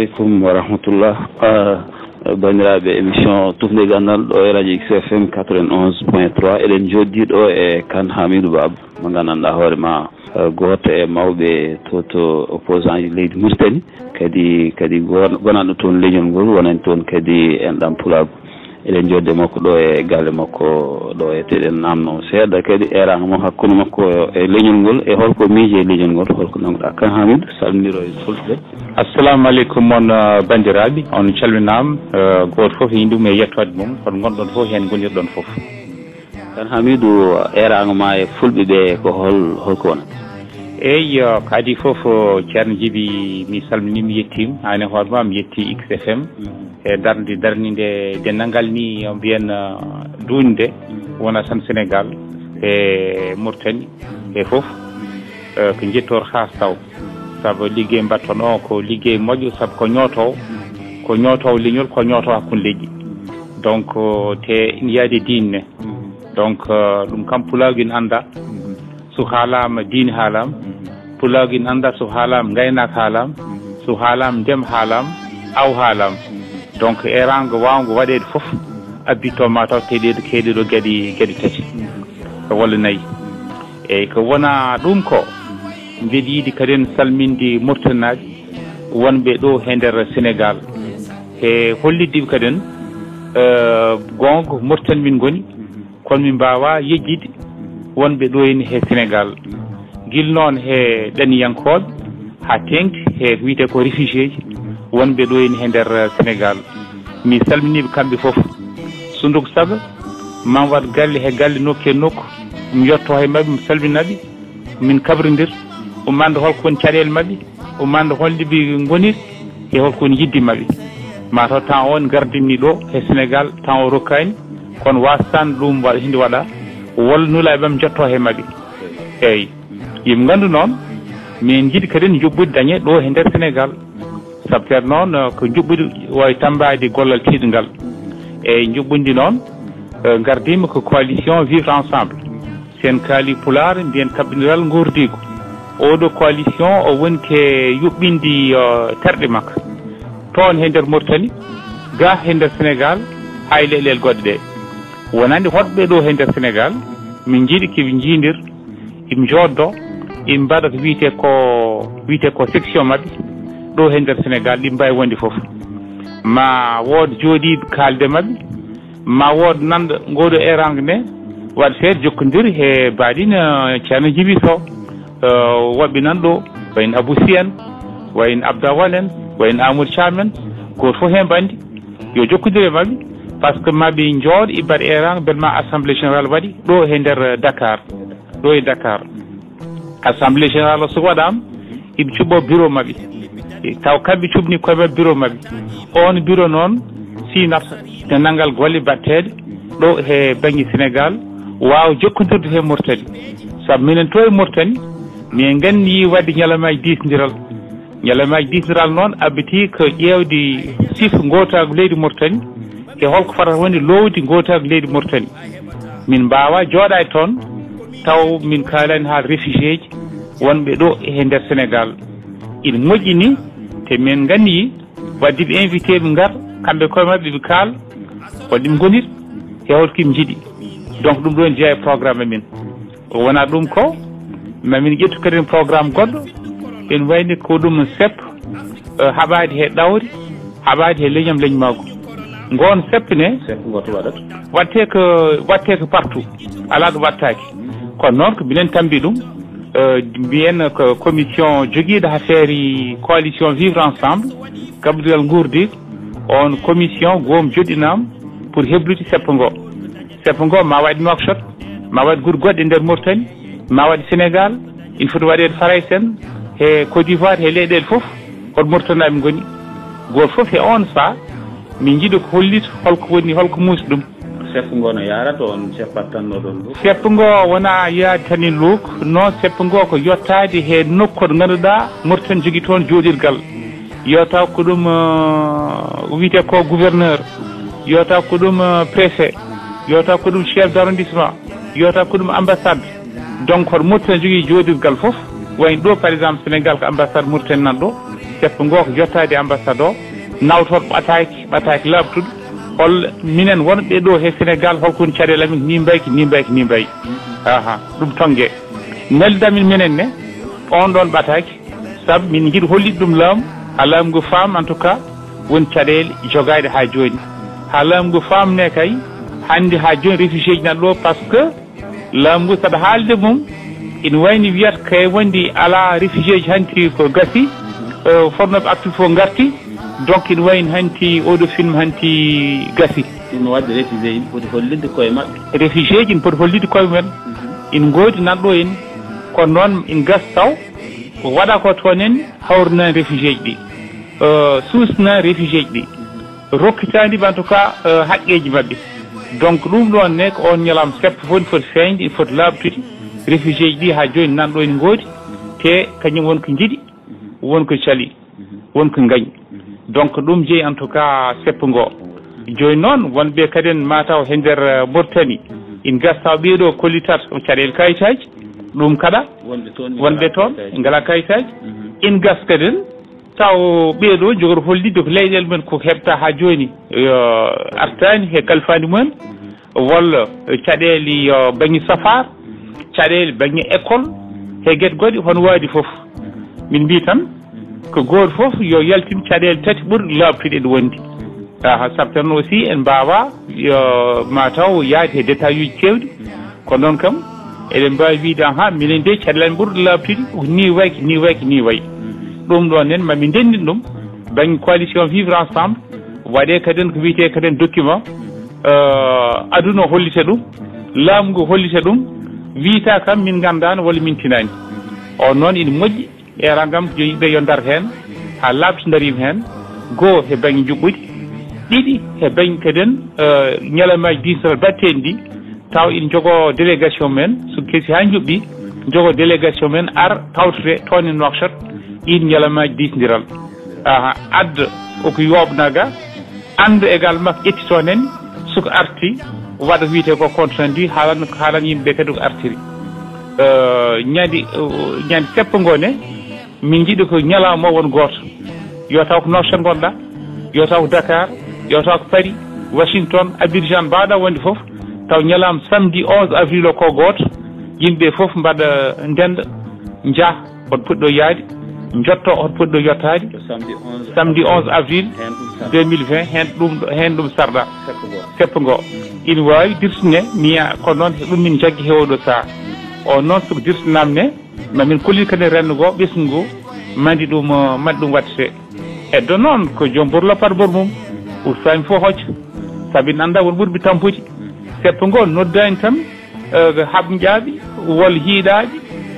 Assalamualaikum warahmatullah. Bandiraɓe émission tufde gandal ɗo e radio XFM 91.3 eɗen joddi ɗo e kane Hamidou Baba mo gandanɗa hoorema goto e mawɓe to opposant ji leydi Mauritanie kadi gonanɗo toon leñol ngol wonani toon kadi enɗam pulago eɗen jodde makko ɗo e galle makko ɗo e teɗen namno seeɗa kadi eranga mo hakkude makko e leñol ngol e holko miije e leñol ngol holko nanguɗa kane Hamidou salmodiro e fulɓe. Assalamu aleykum mon bandiraɓe on calminama goto foof inde mum e yettode mum kono gonɗon foof hen gonirɗon foof. kane Hamidou eranga ma e fulɓe ɓe ko holko wona? eyyi kadi foof ceerno Djiby mi salmini mi yettima an e hoorema mi yetti XFM e darnide dennangal ni mbiyen dunde wona tan Sénégal e Mauritanie e foof ko jettor has taw sabu liggey mbatton o ko liggey moƴƴo sabu ko ñootowo leñol ko ñootowo hakkude leydi donc te ina yaade diine donc ɗum kam pulago ina anda so haalama diine haalama pulago ina anda so haalama gaynaka haalama so haalama ndem haalama aw haalama donc erango wawgo waɗede foof abbito ma taw teɗeɗo keeɗeɗo gueɗe tati walla nayyi eyyi ko wona ɗum ko mbeɗa yiiɗi kadi en salminde Mauritanaɓe wonɓe ɗo e nder Sénégal e hollidde kadi en gonga Mauritanie min goni kono min mbawa yejjide wonɓe ɗo henna e Sénégal guila noon e ɗaniyankoɓe ha tengti e wiyete ko réfugié ji wonɓe ɗo henna e nder Sénégal mi salminiɓe kamɓe foof sunduko saaga ma wat galle he galle nokku e nokku mi yetto he mabɓe mi salminaɓe min kabridir umande holko woni caɗele mabɓe umande holde ɓe goniri e holko woni yidde mabɓe mataw temps o gardinni ɗo e Sénégal temps o rokkani kono wasatan ɗum waɗa hindi waɗa walla nulaɓe ɓam jetto he mabɓe eyyi yimɓe gandu noon min jiiɗi kadi jobbude dañe ɗo e nder Sénégal saabu kadi noon ko juɓɓudi wawi tambade gollal tiiɗngal eyyi juɓɓudi noon gardima ko coalition vivre ensemble sen kaali pular mbiyen kaɓɓiniral gordigo oɗo coalition o woni ke yuɓɓindi terɗe makko toon he nder Mauritanie ga he nder Sénégal hay leɗel goɗɗe ɗe wonande hoɗɓe ɗo he nder Sénégal min jiiɗi koɓe jiidir iɓe joddo iɓe mbaɗa ko wiyete ko section mabɓe ɗo he nder Sénégal ɗi mbawi wonde foof ma wood jooɗiɓe kalde mabɓe ma wood nanda ngoɗo erangue ne waɗa feere jokkodiri he mbaɗino ceerno Djiby Sow woɓɓe nan ɗo wayno Abou Sy en wayno Abdawal en wayno Amadou Thiam en goto fof hen bandi yo jokkodire e mabɓe par ce que maɓe jooɗo ɓe mbaɗa erangue beele ma assemblée générale waɗi ɗo he nder Dakar ɗo e Dakar assemblée générale o so waɗama iɓe cuɓɓo bureau mabɓe taw kamɓe cuɓni koye mabɓe bureau mabɓe on bureau noon sinata dennangal golle batteɗe ɗo he banggue Sénégal wawa jokkodirde he Mauritanie saabu minen to e Mauritanie min gandi wadde ñalawmaji disdiral noon abbiti ko ƴewde sifa gotago leydi Mauritanie e holko fotata wonde lowdi gotago leydi Mauritanie min mbawa jooɗade toon taw min kalani haal réfugié ji wonɓe ɗo e nder Sénégal ina moƴƴi ni te min gandi wadde ɓe invité ɓe gar kamɓe koye mabɓe ɓe kaala wadde ɓe gonir e holko ɓe jiiɗi donc ɗum ɗo ne jeeya e programme min wona ɗum ko mamin ƴettu kadi programme goɗɗo en wayni ko ɗum sepp haɓade he ɗawri haɓade he leñam leñmago ngon seppne watte ko partout ala ɗo wattaki kono noon ko minen tambi ɗum mbiyen ko commission joguiɗo affaire coalition vivre ensemble kaɓodiral gurdigo on commission goom joɗɗinama pour heblude seppo ngo seppo ngo ma waɗi Nouakchott ma waɗi guure goɗɗe nder Mauritanie ma waɗi Sénégal il faut waɗede Faray sen e Côte d'Ivoire e leyɗele fof hol Mauritanaɓe goni goto fof e on saa min jiiɗi ko hollita holko muusi ɗum seppo ngo no yarata on seppat tan no ɗon ɗum seppo ngo wona yaade tan e luuk non seppo ngo ko yettade he nokku ɗo ngannduɗaa Mauritanie jogii toon jooɗirgal yo taw ko ɗum wiyete ko gouverneur yo taw ko ɗum préfet yo taw ko ɗum chef d' arrondissement yo taw ko ɗum ambassade donc hoto Mauritanie jogii jooɗirgal fof wayno ɗo par exemple Sénégal ko ambassade Mauritanie nan ɗo seppo ngo ko yettade ambassade o nawtoto ɓataki laaɓtuɗo hol minen wonɓe ɗo he Sénégal holko woni caɗele amin ni mbayi ɗum tongue neldamin minen ne on ɗon ɓataki saabu min jiiɗi hollide ɗum laamu ha laamu ngu faam en tout cas woni caɗele jogaade ha joni ha laamu ngu famne kay hande ha joni réfugié ji nan ɗo par ce que laamu ngu saɗa haalde mum ina wayni wiyata kay wondi ala réfugié ji hanti ko gasi fonnoɓe active fof garti donc ina wayni hanti oɗo film hanti gasi ɗum no wadde réfugié ji poti hollidde koye maɓɓe réfugié ji ne poti hollidde koye mumen in goodi nan ɗo en kono noon in gas taw waɗa ko toon en hawrinani réfugié ji ɗi suusnani réfugié ji ɗi rokkitaniɓe en tout cas haqqeji mabɓe donc ɗum ɗon ne ko on ñalam seppo fof foti feeñde il faut laaɓtude réfugié ji ɗi ha joni nan ɗo en goodi te kañum wonko jiiɗi wonko cali wonko gañi donc ɗum jeeyi en tout cas seppo ngo joni noon wonɓe kadi en mataw he nder Mauritanie in gastaw ɓeeɗo kollitat caɗele kayitaji ɗum kaɗa wonɓe toon ngala kayitaji in gas kadi en taw ɓeeɗo jogoto hollidde ko leyɗele men ko heɓta ha joni artani he kalfani mumen walla caɗele banggue safar caɗele banggue école he gueɗe goɗɗe hono waadi foof min mbi tan ko goto foof yo yaltin caɗele tati ɓurɗe laaɓtude ɗe wondi saabu tan aussi en mbawa mataw yaade he détail uji kewɗi kono noon kam eɗen mbawi wiide minen de caɗele amen ɓurɗe laaɓtude ni wayi ɗum ɗon nen mami ndendin ɗum banggue coalition vivre ensemble waɗe kadi ko wiyete kadi document aduna hollita ɗum laamu ngu hollita ɗum wiita kam min gandano walla min tinani on noon ina moƴƴi eragam joni ɓe yo dar hen ha laaɓto darima hen goho he banggue juɓɓudi ɗiɗi he banggue kadi ñalamaji disal batteɗi ɗi taw ina jogo délégation men so keesi ha juɓɓi jogo délégation men tawtote toon e Nouakchott ɗin ñalamaji disdiral adda oko yobnaga anda également ƴetti toon en soko arti waɗa wiyete ko compte rendu haalan yimɓeɓe kadi ko artiri ñande seppo ngo ne min jiiɗi ko ñalawma o won goto yo taw ko Nouakchott gonɗa yo taw ko Dakar yo taw ko Paris Washington Abidjan mbaɗa wonde foof taw ñalawma samedi 11 avril o ko goto yimɓe foof mbaɗa ndenda jaa hoto puɗɗo yaade jotto hoto puɗɗo yottade samedi 11 avril 2020 hen ɗum sarɗa seppo ngo ina wawi dirtine miya kono noon ɗum min jaggi he oɗo saha o noon soko dirtinam ne mamin kolli kadi rendo go ɓesgu ngu mandi ɗum wattete eddo noon ko joom borlo par bor mum ursami fof hocca saabu ina anda won ɓurɓe tampude seppo ngo noddani tan haɓƴaɓe walla hiiɗaɓe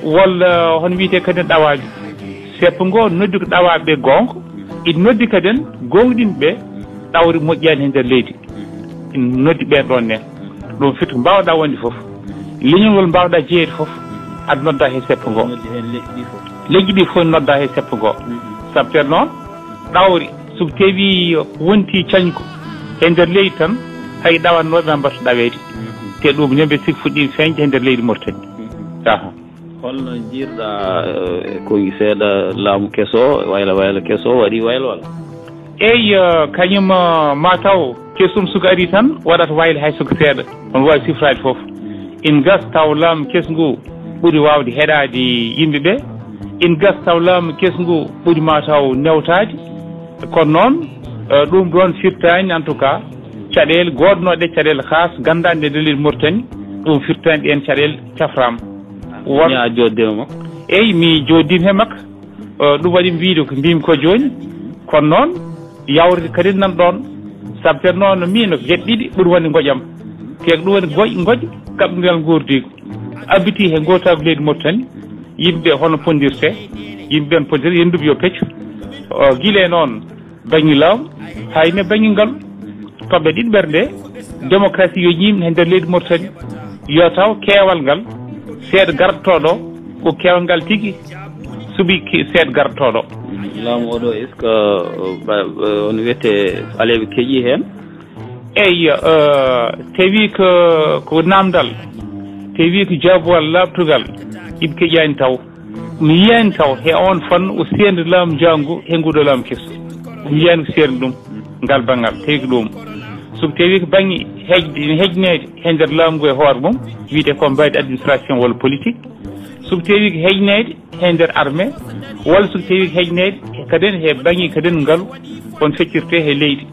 walla hono wiyete kadi ɗawaɓe seppo ngo noddi ko ɗawaɓe gonga ina noddi kadi gonɗinɓe ɗawri moƴƴani e nder leydi ina noddi ɓen ɗon nen ɗum firti ko mbawɗa wonde foof leñolngol mbawɗa jeeyede foof aɗa nodda he seppo ngo leƴƴi ɗi fof nodda he seppo ngo saabu ten noon ɗawri so tawi wonti cañko e nder leydi tan hay ɗawannoɓe ma mbatta ɗawede te ɗum ñambe sik fuɗɗi feñde e nder leydi Mauritanie holno jiirɗa koye seeɗa laamu keso wayla keso waɗi waylo walla eyi kañum mataw kesum suka ari tan waɗata wayla hay suka seeɗa on wawi sifrade foof in gas taw laamu kesngu ɓuuri wawde heɗade yimɓeɓe in gas taw laamu kesngu ɓuuri mataw newtade kono noon ɗum ɗon firtani en tout cas caɗele godnoɗe caɗele khas gandanɗe nder leydi Mauritanie ɗum firtani ɗen caɗele caframa a joddima makko eyi mi joddima he makko ɗum waɗi mi wiide ko mbimi ko joni kono noon yawrde kadi nan ɗon saabu ten noon min ko gueɗe ɗiɗi ɓuuri wonde goƴam kek ɗum woni goƴƴo kaɓngal gurdigo abiti he gotago leydi Mauritanie yimɓe hono pondirte yimɓe ɓen podira yenduɓe yo peccu guile noon baŋnge lawm hayne baŋnge ngal toɓɓe ɗiɗi ɓernde démocratie yo ñimne he nder leydi Mauritanie yo taw keewal ngal seeɗa gartoɗo ko keewal ngal tigui suuɓi seeɗa gartoɗo laamu oɗo est ce que on wiyete aleɓe keeƴi hen eyyi tawi ko namdal tawi ko jaabuwal labtugal iɓe keeƴani taw mi yiyani taw he on fanno o sendi laamu jangu he nguɗo laamu kesso mi yiyani ko sendi ɗum ngal banggal tawi ko ɗum so tawi ko baŋnge hejnede he nder laamu ngu e hoore mum wiyete ko mbayde administration walla politique so tawi ko hejnede he nder armée walla so tawi ko hejnede kaden he baŋnge kaden ngaalu on feccirte he leydi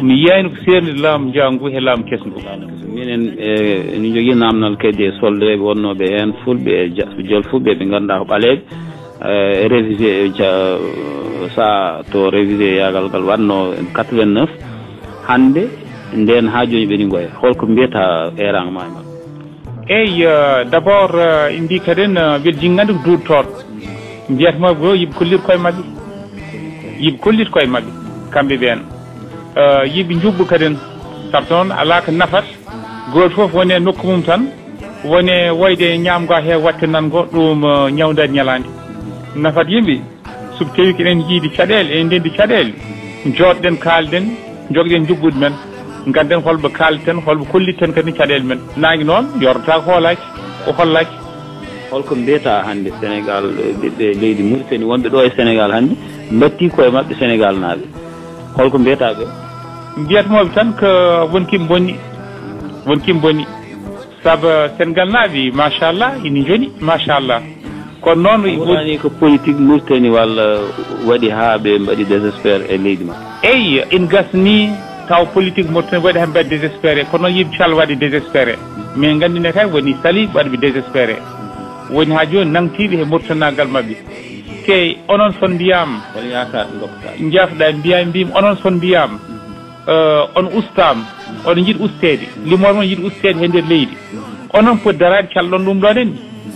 mi yiyani ko sendi laamu jangu he laamu kesso ngu minen ni jogui namdal kadi e soldeɓe wonnoɓe hen fulɓe e jolfuɓe ɓe ganduɗa ko ɓaleɓe révisé sa to révisé yagal ngal wanno 89 hande nden ha joni ɓeni goya holko mbiyata erang ma eyyi d' abord mbi kaden mbiɗa jingande ko duuɗotoɗo mbiyatamaɓe ko yiɓe kollir koye mabɓe yiɓe kollir koye mabɓe kamɓe ɓen yiɓe jubbu kaden saabu noon ala ko nafat goto foof wone nokku mum tan wone woyde ñamgo he watte nango ɗum ñawdade ñalande nafat yimɓe soɓe tawi ko eɗen jiidi caɗele e ndendi caɗele jooɗɗen kalden jogɗen jubbude men ganden holɓe kalten holɓe kollitten kadi caɗele men nague noon yorota ko hoolaki o hollaki holko mbiyata hande Sénégal ɓiɓɓe leydi Mauritanie wonɓe ɗo e Sénégal hande batti koye mabɓe Sénégal naaɓe holko mbiyata ɓe mbiyatmoɓe tan ko wonkimi bonni saabu Sénégal naaɓe machallah ina joni machallah kono noon wonani ko politique Mauritanie walla waɗi ha ɓe mbaɗi désespéré e leydi ma eyyi ina gasni taw politique Mauritanie waɗi ha mbaɗi désespéré kono noon yimɓe cal waɗi désespéré mais gandine kay woni sali waɗiɓe désespéré woni ha joni nangtiɓe he Mauritanagal mabɓe te onon son mbiyama won yakar dokta jafɗa mbimi onon son mbiyama on ustama oɗon jiiɗi ustede limor moon jiiɗi ustede he nder leydi onon poti darade calɗon ɗum ɗon en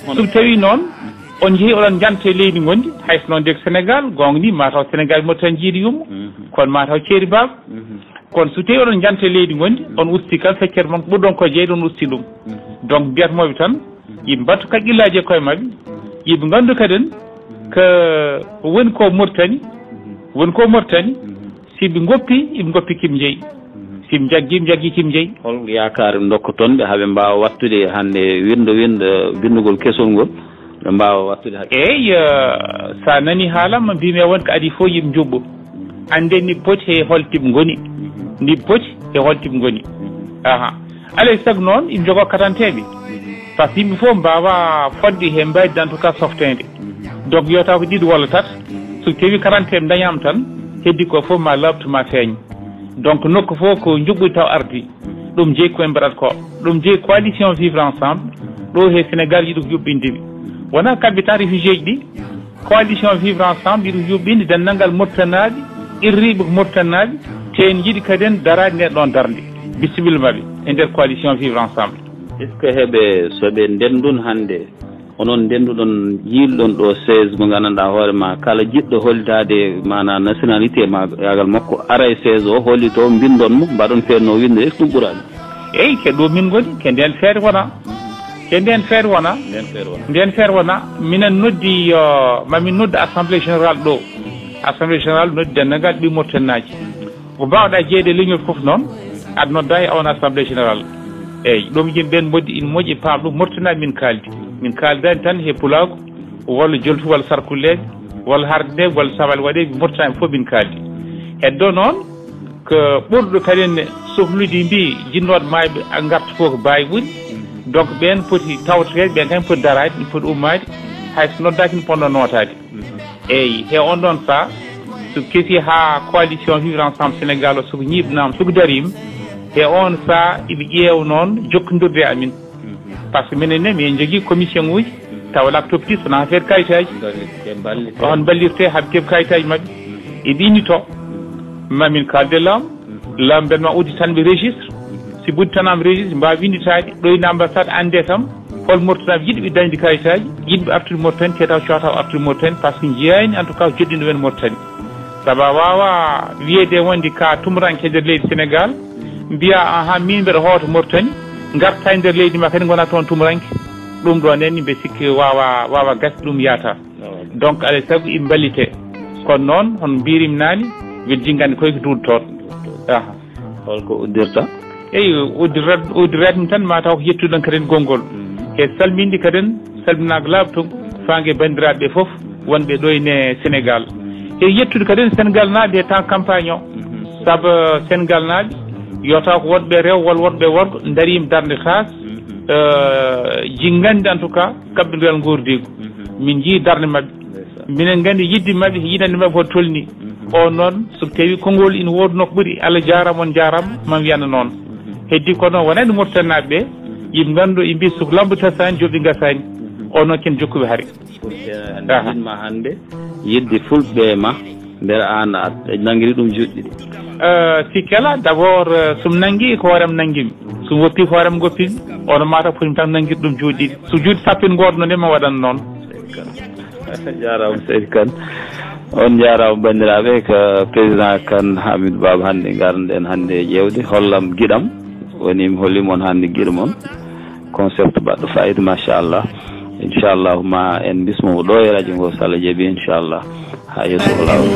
soɓe tawi noon on jeehi oɗon janta e leydi gondi hayso noon de ko Sénégal gonga ni mataw Sénégal Mauritanie jiiɗi yumma kono mataw ceeri baba kono so tawi oɗon janta e leydi gondi on usti kala feccere moon ɓurɗon ko jeyde on usti ɗum donc mbiyatmoɓe tan yimɓe mbattu kaqqillaji e koye mabɓe yimɓe gandu kaden ko woni ko Mauritanie siɓe goppi kim jeeyi siɓe jaggi kim jeeyi hol yakar dokkoton ɓe haaɓe mbawa wattude hande windugol kesol ngol ɓe mbawa wattude eyyi sa nani haalam mbimi wonko adi fof yimɓe jubbo ande ni poti he holtiɓe goni aha alay saago noon yimɓe jogo katanteɓe par ce que yimɓe fof mbawa fodde he mbayde en tout cas softede donc yewta ko ɗiɗi walla tata so tawi katanteɓe dañama tan heddi ko fof ma labtu ma feeña donc nokku fof ko juɓɓudi taw ardi ɗum jeeyi koye mbaɗata ko ɗum jeeyi coalition vivre ensemble ɗo he Sénégal yiɗi ko juɓɓindeɓe wona kamɓe tan réfugié ji ɗi coalition vivre ensemble yiɗi ko juɓɓinde denndangal Mauritanaɓe irriɓe ko Mauritanaɓe te en jiiɗi kadi en darade nden ɗon darde bisimilla maɓe e nder coalition vivre ensemble est ce que heɓe soɓe ndendun hande onon ndenduɗon yiilɗon ɗo 16 mo gandanɗa hoore ma kala jiɗɗo hollitade mana nationalité ma yagal makko ara e 16 o hollito mbindon mo mbaɗon feerno winde est ce que ɗum ɓuurani eyyi ke ɗo min goni ke nden feere wona minen noddi mamin noddi assemblée générale ɗo assemblée générale noddi denndangal ɓi Mauritanaji ko mbawɗa jeeyde leñol foof noon aɗa nodda e on assemblée générale eyyi ɗum yimɓe ɓen ina moƴƴi paam ɗum Mauritanaji min kaaldani tan he pulago walla joltu walla sarkulleɓe walla hardeɓe walla sawal waɗeɓe Mauritanie fof min kaaldi heddo noon ko ɓurɗo kadi en sohlude mbi jinnoɗo mayɓe garta fof ko mbawi woni donc ɓen poti tawtete ɓen kañ poti darade ɗi poti ummade hayso noddaki no ponno notade eyyi he on ɗon saa so keesi ha coalition vivre ensemble Sénégal o soko ñiɓnama soko darima he on saa iɓe ƴeewa noon jokkodirde e amin par ce que minen ne min jogui commission uji tawa laptop ti sona affaire kayitaji on ballirte haaɓe keeɓe kayitaji mabɓe eɓe innito mamin kalde laamu ɓen ma udditanɓe registre si budditanama registre mbawa winditade ɗoyna ambassade ande tam hol mortanaɓe yiɗɓe dañde kayitaji yiɗɓe artude Mauritanie te taw cotaw artude Mauritanie par ce que jeyani en tout cas joɗɗino wen Mauritanie saabu a wawa wiyede wonde ka tumuranke nder leydi Sénégal mbiya aha min mbeɗa hoota Mauritanie garta e nder leydi ma kadi gona toon tumuranke ɗum ɗo nenni mbe sikki wawa gasde ɗum yata donc alay saago iɓe ballite kono noon hono mbirim nani weɗ jingande koye ko duuɗ toon holko uddirta eyi uddiratmi tan ma taw ko yettuɗon kaden gongol e salminde kaden salminago laaɓa fangue bandiraɓe foof wonɓe ɗo ene Sénégal e yettude kaden Sénégal naaɓe e temps campagne o saabu Sénégal naaɓe yota ko wonɓe rew walla wonɓe worgo darima darde tas jingande en tout cas kaɓɓirgal gordigo min jii darde mabɓe minen gandi yidde mabɓe yidande mabɓe hoto tolni o noon so tawi konngol ina woduno ko ɓuuri Allah jarama on jarama man wiyana noon heddi ko noon wonani Mauritanie naɓe ɓe yimɓe gandu e mbi soko lambu tasani joɓi gasani o noon ken jokkuɓe haare ma hande yidde fulɓe ma beele an a nanguiri ɗum juɗɗi ɗi sikki ala d' abord somi nanggui ko hoorem nanguimi somi woppi ko hoorem goppimi ono mata fotimi tan nanguirde ɗum juuɗe ɗiɗi so juuɗe sappo en goto nde ma waɗan noon jarama seydi Kane on jarama bandiraɓe ko président Kane Hamidou Baba hande garɗen hande ƴewde hollam guiɗam woni mi hollima on hande guiɗa moon concept baɗɗo fayida machallah inchallahu ma en bismomo ɗo e radio ngo so Allah jaaɓi inchallah ha yesso o lawol